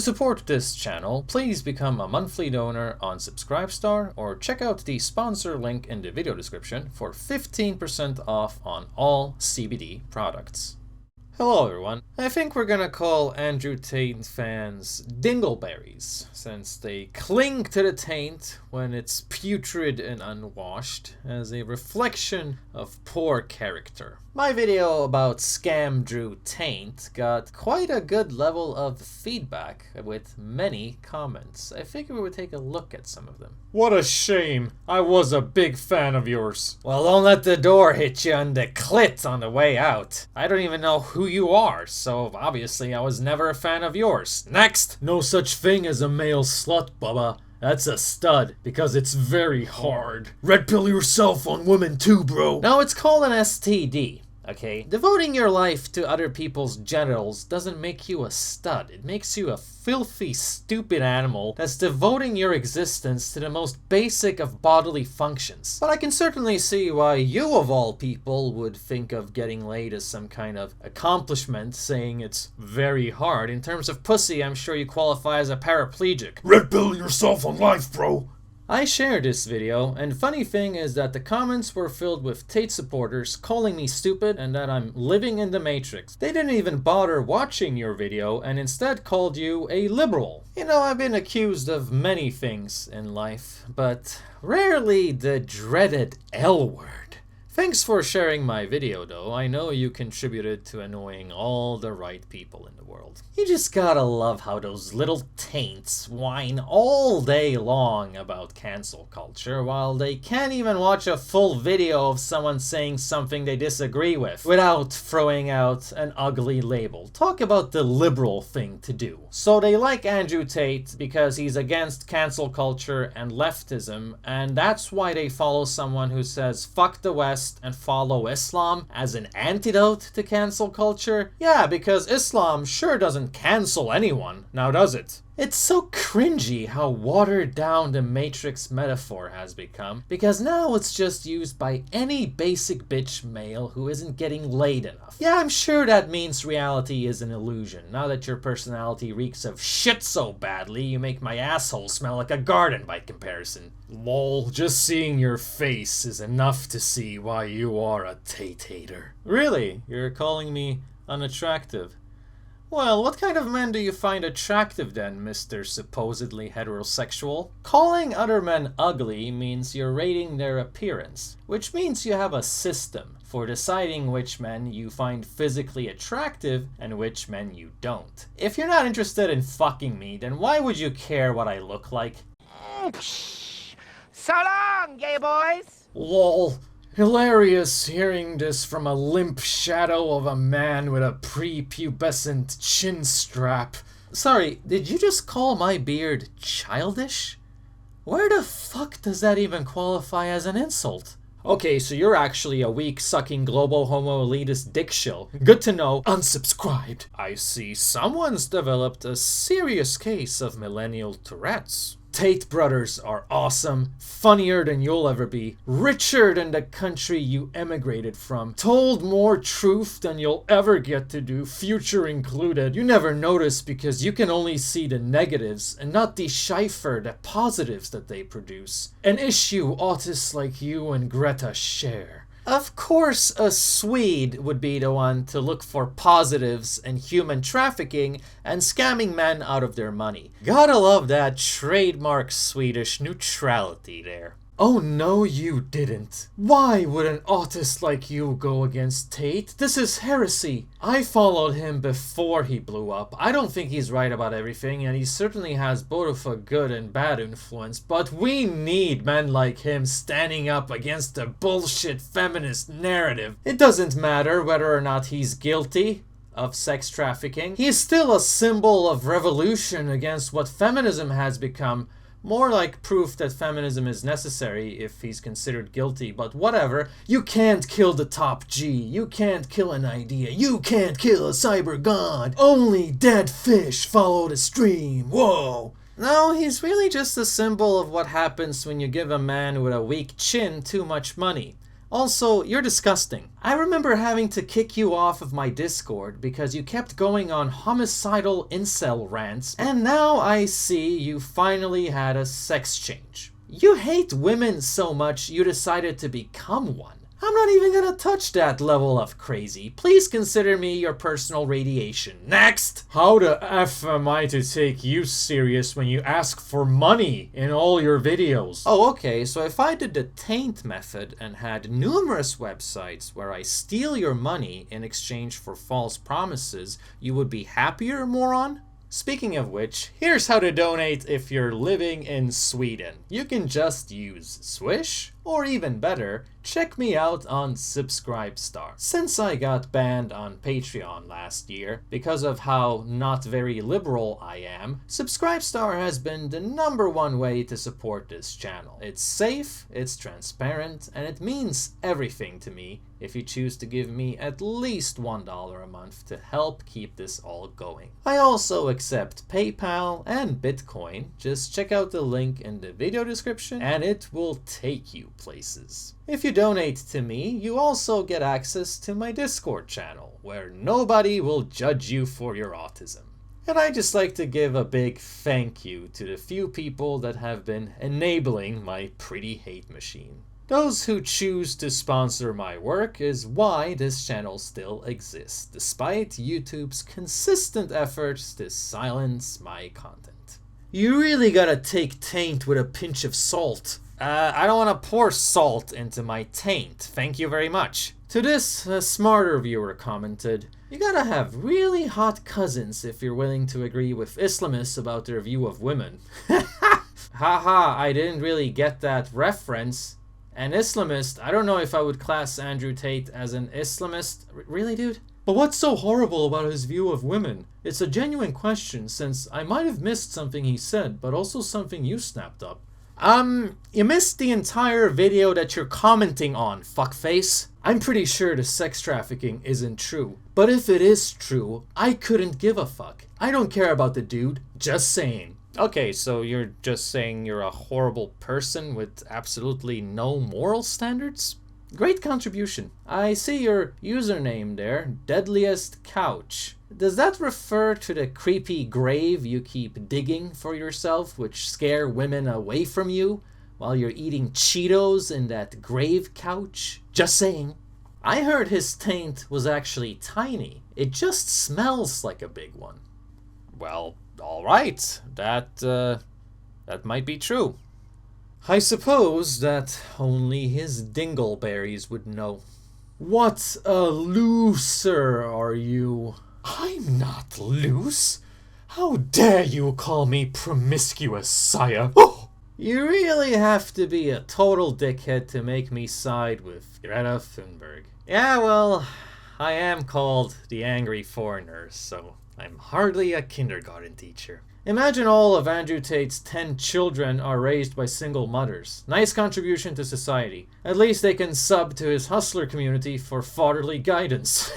support this channel, please become a monthly donor on Subscribestar or check out the sponsor link in the video description for 15% off on all CBD products. Hello everyone. I think we're gonna call Andrew Tate fans dingleberries, since they cling to the taint when it's putrid and unwashed, as a reflection of poor character. My video about Scam Drew Taint got quite a good level of feedback with many comments. I figured we would take a look at some of them. What a shame. I was a big fan of yours. Well, don't let the door hit you on the clit on the way out. I don't even know who you are, so obviously I was never a fan of yours. Next! No such thing as a male slut, Bubba. That's a stud, because it's very hard. Red pill yourself on women too, bro. No, it's called an STD. Okay, devoting your life to other people's genitals doesn't make you a stud. It makes you a filthy, stupid animal that's devoting your existence to the most basic of bodily functions. But I can certainly see why you, of all people, would think of getting laid as some kind of accomplishment, saying it's very hard. In terms of pussy, I'm sure you qualify as a paraplegic. Red pill yourself on life, bro. I shared this video, and funny thing is that the comments were filled with Tate supporters calling me stupid and that I'm living in the Matrix. They didn't even bother watching your video and instead called you a liberal. You know, I've been accused of many things in life, but rarely the dreaded L word. Thanks for sharing my video though. I know you contributed to annoying all the right people in the world. You just gotta love how those little taints whine all day long about cancel culture while they can't even watch a full video of someone saying something they disagree with without throwing out an ugly label. Talk about the liberal thing to do. So they like Andrew Tate because he's against cancel culture and leftism, and that's why they follow someone who says fuck the West and follow Islam as an antidote to cancel culture? Yeah, because Islam sure doesn't cancel anyone, now does it? It's so cringy how watered down the Matrix metaphor has become, because now it's just used by any basic bitch male who isn't getting laid enough. Yeah, I'm sure that means reality is an illusion. Now that your personality reeks of shit so badly, you make my asshole smell like a garden by comparison. Lol, just seeing your face is enough to see why you are a Tate hater. Really? You're calling me unattractive? Well, what kind of men do you find attractive then, Mr. Supposedly Heterosexual? Calling other men ugly means you're rating their appearance, which means you have a system for deciding which men you find physically attractive and which men you don't. If you're not interested in fucking me, then why would you care what I look like? So long, gay boys! Lol. Hilarious hearing this from a limp shadow of a man with a prepubescent chin strap. Sorry, did you just call my beard childish? Where the fuck does that even qualify as an insult? Okay, so you're actually a weak-sucking global homo elitist dick shill. Good to know. Unsubscribed. I see someone's developed a serious case of millennial Tourette's. Tate brothers are awesome, funnier than you'll ever be, richer than the country you emigrated from, told more truth than you'll ever get to do, future included. You never notice because you can only see the negatives and not decipher the positives that they produce. An issue autists like you and Greta share. Of course, a Swede would be the one to look for positives in human trafficking and scamming men out of their money. Gotta love that trademark Swedish neutrality there. Oh no, you didn't. Why would an autist like you go against Tate? This is heresy. I followed him before he blew up. I don't think he's right about everything, and he certainly has both a good and bad influence, but we need men like him standing up against the bullshit feminist narrative. It doesn't matter whether or not he's guilty of sex trafficking. He's still a symbol of revolution against what feminism has become. More like proof that feminism is necessary if he's considered guilty, but whatever. You can't kill the top G. You can't kill an idea. You can't kill a cyber god. Only dead fish follow the stream. Whoa. No, he's really just a symbol of what happens when you give a man with a weak chin too much money. Also, you're disgusting. I remember having to kick you off of my Discord because you kept going on homicidal incel rants, and now I see you finally had a sex change. You hate women so much you decided to become one. I'm not even gonna touch that level of crazy. Please consider me your personal radiation. Next! How the F am I to take you serious when you ask for money in all your videos? Oh, okay, so if I did the Tate method and had numerous websites where I steal your money in exchange for false promises, you would be happier, moron? Speaking of which, here's how to donate if you're living in Sweden. You can just use Swish, or even better, check me out on Subscribestar. Since I got banned on Patreon last year because of how not very liberal I am, Subscribestar has been the #1 way to support this channel. It's safe, it's transparent, and it means everything to me if you choose to give me at least $1 a month to help keep this all going. I also accept PayPal and Bitcoin. Just check out the link in the video description and it will take you places. If you donate to me, you also get access to my Discord channel, where nobody will judge you for your autism. And I'd just like to give a big thank you to the few people that have been enabling my pretty hate machine. Those who choose to sponsor my work is why this channel still exists, despite YouTube's consistent efforts to silence my content. You really gotta take Taint with a pinch of salt. I don't want to pour salt into my taint, thank you very much. To this, a smarter viewer commented, you gotta have really hot cousins if you're willing to agree with Islamists about their view of women. Haha, I didn't really get that reference. An Islamist? I don't know if I would class Andrew Tate as an Islamist. Really, dude? But what's so horrible about his view of women? It's a genuine question, since I might have missed something he said, but also something you snapped up. You missed the entire video that you're commenting on, fuckface. I'm pretty sure the sex trafficking isn't true. But if it is true, I couldn't give a fuck. I don't care about the dude, just saying. Okay, so you're just saying you're a horrible person with absolutely no moral standards? Great contribution. I see your username there, Deadliest Couch. Does that refer to the creepy grave you keep digging for yourself, which scare women away from you while you're eating Cheetos in that grave couch? Just saying. I heard his taint was actually tiny. It just smells like a big one. Well, alright. That might be true. I suppose that only his dingleberries would know. What a looser are you? I'm not loose. How dare you call me promiscuous, sire? Oh! You really have to be a total dickhead to make me side with Greta Thunberg. Yeah, well, I am called the Angry Foreigner, so I'm hardly a kindergarten teacher. Imagine all of Andrew Tate's 10 children are raised by single mothers. Nice contribution to society. At least they can sub to his hustler community for fatherly guidance.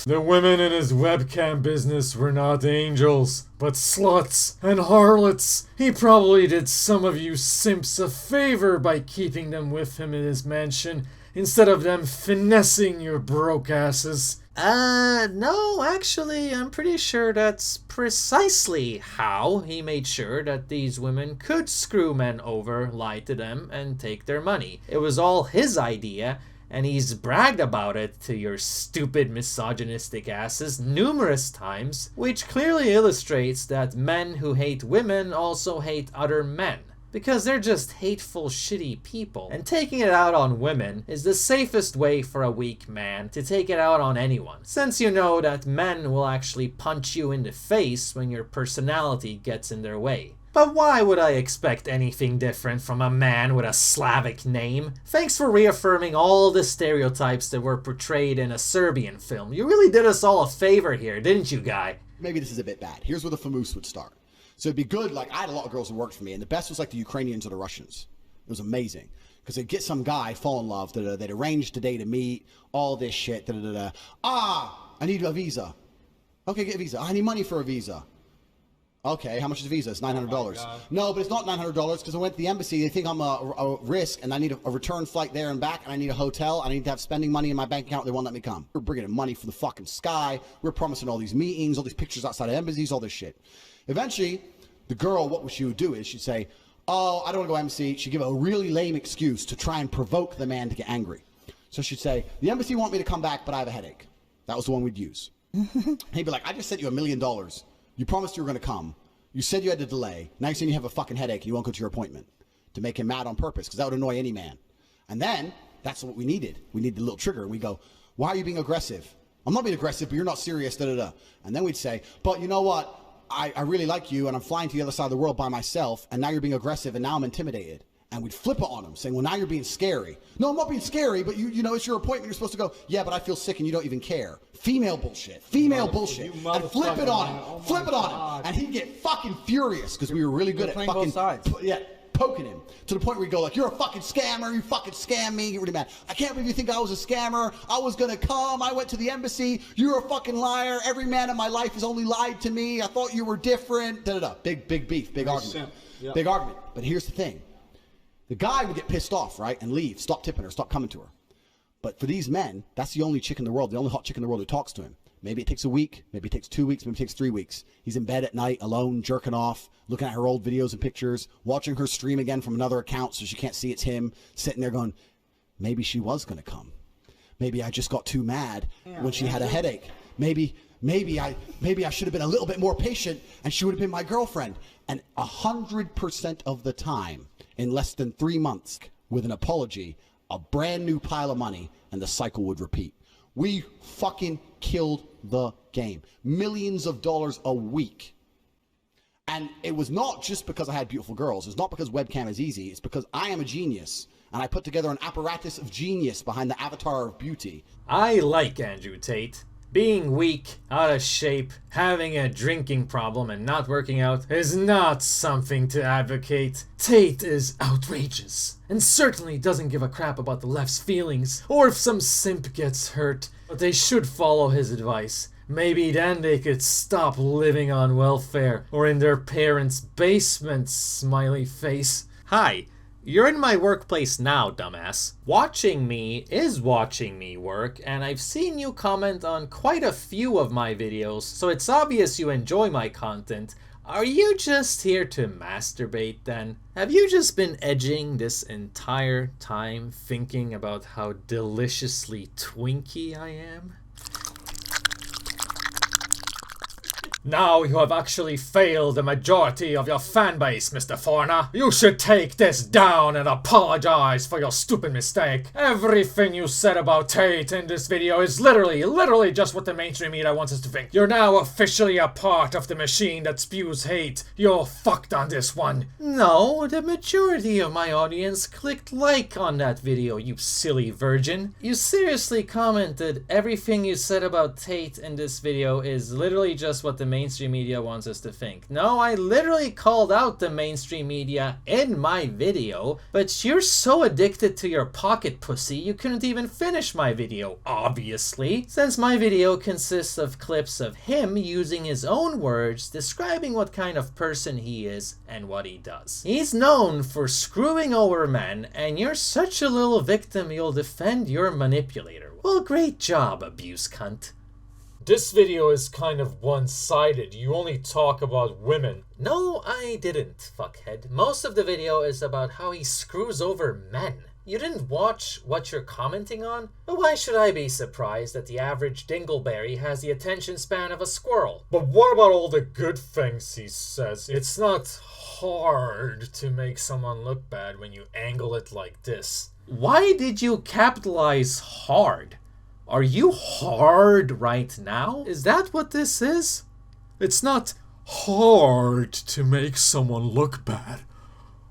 The women in his webcam business were not angels, but sluts and harlots. He probably did some of you simps a favor by keeping them with him in his mansion, instead of them finessing your broke asses. No, actually, I'm pretty sure that's precisely how he made sure that these women could screw men over, lie to them, and take their money. It was all his idea, and he's bragged about it to your stupid misogynistic asses numerous times, which clearly illustrates that men who hate women also hate other men. Because they're just hateful, shitty people. And taking it out on women is the safest way for a weak man to take it out on anyone. Since you know that men will actually punch you in the face when your personality gets in their way. But why would I expect anything different from a man with a Slavic name? Thanks for reaffirming all the stereotypes that were portrayed in a Serbian film. You really did us all a favor here, didn't you, guy? Maybe this is a bit bad. Here's where the famoose would start. So it'd be good, like, I had a lot of girls who worked for me, and the best was like the Ukrainians or the Russians. It was amazing. Because they'd get some guy, fall in love, they'd arrange today to meet, all this shit, I need a visa. Okay, get a visa. I need money for a visa. Okay, how much is the visa? It's $900. God. No, but it's not $900 because I went to the embassy. They think I'm a risk, and I need a return flight there and back, and I need a hotel. I need to have spending money in my bank account. They won't let me come. We're bringing in money from the fucking sky. We're promising all these meetings, all these pictures outside of embassies, all this shit. Eventually, the girl, what she would do is she'd say, oh, I don't want to go embassy. She'd give a really lame excuse to try and provoke the man to get angry. So she'd say, the embassy want me to come back, but I have a headache. That was the one we'd use. He'd be like, I just sent you $1 million. You promised you were going to come. You said you had to delay. Now you're saying you have a fucking headache and you won't go to your appointment. To make him mad on purpose, because that would annoy any man. And then, that's what we needed. We needed a little trigger. We go, why are you being aggressive? I'm not being aggressive, but you're not serious, da-da-da. And then we'd say, but you know what? I really like you, and I'm flying to the other side of the world by myself, and now you're being aggressive, and now I'm intimidated. And we'd flip it on him, saying, well, now you're being scary. No, I'm not being scary, but you know, it's your appointment. You're supposed to go, yeah, but I feel sick, and you don't even care. Female bullshit. Female bullshit. And flip it on him. Oh Flip it on him. And he'd get fucking furious, because we were really good at playing fucking... both sides. Poking him. To the point where we go like, you're a fucking scammer. You fucking scam me. Get really mad. I can't believe you think I was a scammer. I was going to come. I went to the embassy. You're a fucking liar. Every man in my life has only lied to me. I thought you were different. Da-da-da. Big beef. Big argument. Yep. Big argument. But here's the thing. The guy would get pissed off, right? And leave. Stop tipping her. Stop coming to her. But for these men, that's the only chick in the world, the only hot chick in the world who talks to him. Maybe it takes a week. Maybe it takes 2 weeks. Maybe it takes 3 weeks. He's in bed at night, alone, jerking off, looking at her old videos and pictures, watching her stream again from another account so she can't see it's him, sitting there going, maybe she was going to come. Maybe I just got too mad when she had a headache. Maybe I should have been a little bit more patient and she would have been my girlfriend. And 100% of the time, in less than 3 months, with an apology, a brand new pile of money, and the cycle would repeat. We fucking killed the game. Millions of dollars a week. And it was not just because I had beautiful girls. It's not because webcam is easy. It's because I am a genius. And I put together an apparatus of genius behind the avatar of beauty. I like Andrew Tate. Being weak, out of shape, having a drinking problem and not working out is not something to advocate. Tate is outrageous and certainly doesn't give a crap about the left's feelings or if some simp gets hurt. But they should follow his advice. Maybe then they could stop living on welfare or in their parents' basements, smiley face. Hi. You're in my workplace now, dumbass. Watching me is watching me work, and I've seen you comment on quite a few of my videos, so it's obvious you enjoy my content. Are you just here to masturbate then? Have you just been edging this entire time thinking about how deliciously twinky I am? Now you have actually failed the majority of your fanbase, Mr. Foreigner. You should take this down and apologize for your stupid mistake. Everything you said about Tate in this video is literally just what the mainstream media wants us to think. You're now officially a part of the machine that spews hate. You're fucked on this one. No, the majority of my audience clicked like on that video, you silly virgin. You seriously commented everything you said about Tate in this video is literally just what the mainstream media wants us to think. No, I literally called out the mainstream media in my video, but you're so addicted to your pocket pussy you couldn't even finish my video, obviously, since my video consists of clips of him using his own words describing what kind of person he is and what he does. He's known for screwing over men, and you're such a little victim you'll defend your manipulator. Well, great job, abuse cunt. This video is kind of one-sided. You only talk about women. No, I didn't, fuckhead. Most of the video is about how he screws over men. You didn't watch what you're commenting on? But why should I be surprised that the average dingleberry has the attention span of a squirrel? But what about all the good things he says? It's not hard to make someone look bad when you angle it like this. Why did you capitalize hard? Are you hard right now? Is that what this is? It's not hard to make someone look bad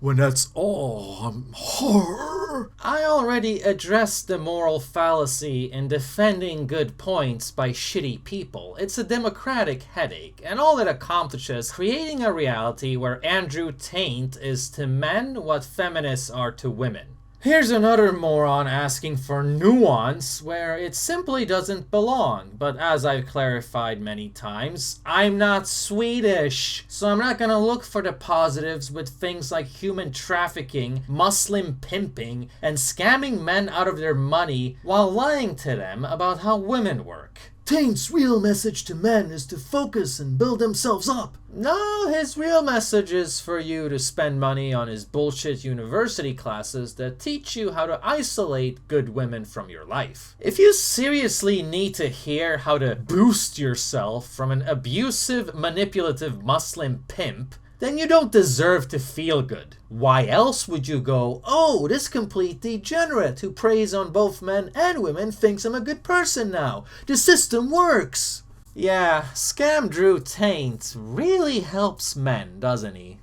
when that's all I'm hard. I already addressed the moral fallacy in defending good points by shitty people. It's a democratic headache, and all it accomplishes creating a reality where Andrew Tate is to men what feminists are to women. Here's another moron asking for nuance where it simply doesn't belong. But as I've clarified many times, I'm not Swedish. So I'm not gonna look for the positives with things like human trafficking, Muslim pimping, and scamming men out of their money while lying to them about how women work. Tate's real message to men is to focus and build themselves up. No, his real message is for you to spend money on his bullshit university classes that teach you how to isolate good women from your life. If you seriously need to hear how to boost yourself from an abusive, manipulative Muslim pimp, then you don't deserve to feel good. Why else would you go, oh, this complete degenerate who preys on both men and women thinks I'm a good person now. The system works. Yeah, Scam Drew Tate really helps men, doesn't he?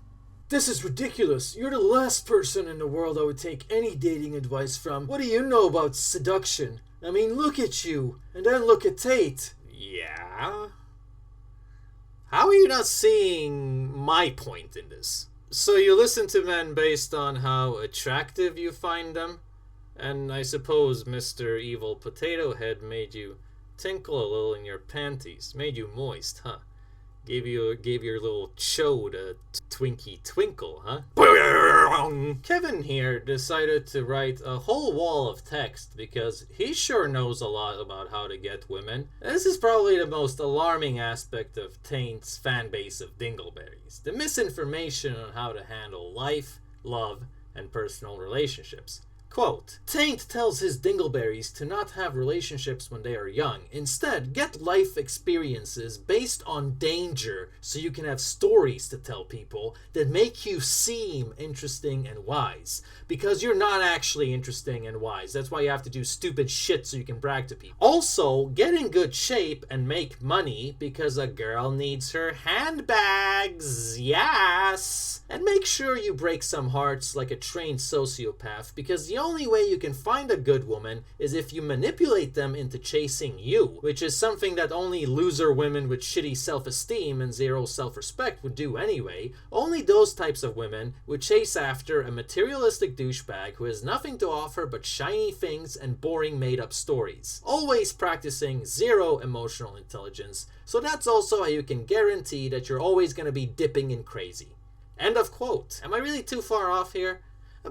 This is ridiculous. You're the last person in the world I would take any dating advice from. What do you know about seduction? I mean, look at you, and then look at Tate. Yeah? How are you not seeing my point in this? So you listen to men based on how attractive you find them? And I suppose Mr. Evil Potato Head made you tinkle a little in your panties, made you moist, huh? Gave your little chode a twinky twinkle, huh? Kevin here decided to write a whole wall of text because he sure knows a lot about how to get women. This is probably the most alarming aspect of Tate's fan base of dingleberries. The misinformation on how to handle life, love, and personal relationships. Quote, Tate tells his dingleberries to not have relationships when they are young. Instead, get life experiences based on danger so you can have stories to tell people that make you seem interesting and wise. Because you're not actually interesting and wise. That's why you have to do stupid shit so you can brag to people. Also, get in good shape and make money because a girl needs her handbags. Yes! And make sure you break some hearts like a trained sociopath because the only way you can find a good woman is if you manipulate them into chasing you, which is something that only loser women with shitty self-esteem and zero self-respect would do anyway. Only those types of women would chase after a materialistic douchebag who has nothing to offer but shiny things and boring made-up stories. Always practicing zero emotional intelligence, so that's also how you can guarantee that you're always going to be dipping in crazy. End of quote. Am I really too far off here?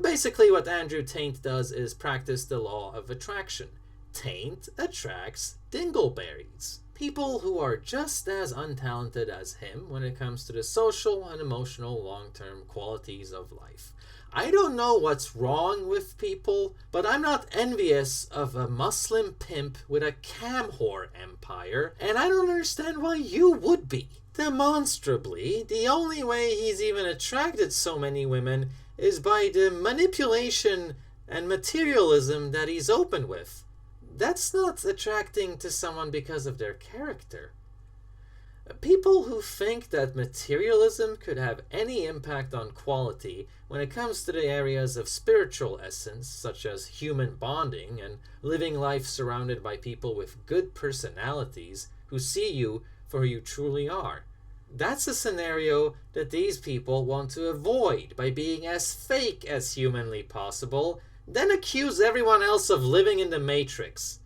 Basically, what Andrew Tate does is practice the law of attraction. Tate attracts dingleberries. People who are just as untalented as him when it comes to the social and emotional long-term qualities of life. I don't know what's wrong with people, but I'm not envious of a Muslim pimp with a cam whore empire, and I don't understand why you would be. Demonstrably, the only way he's even attracted so many women is by the manipulation and materialism that he's open with. That's not attracting to someone because of their character. People who think that materialism could have any impact on quality when it comes to the areas of spiritual essence, such as human bonding and living life surrounded by people with good personalities who see you for who you truly are. That's a scenario that these people want to avoid by being as fake as humanly possible, then accuse everyone else of living in the Matrix.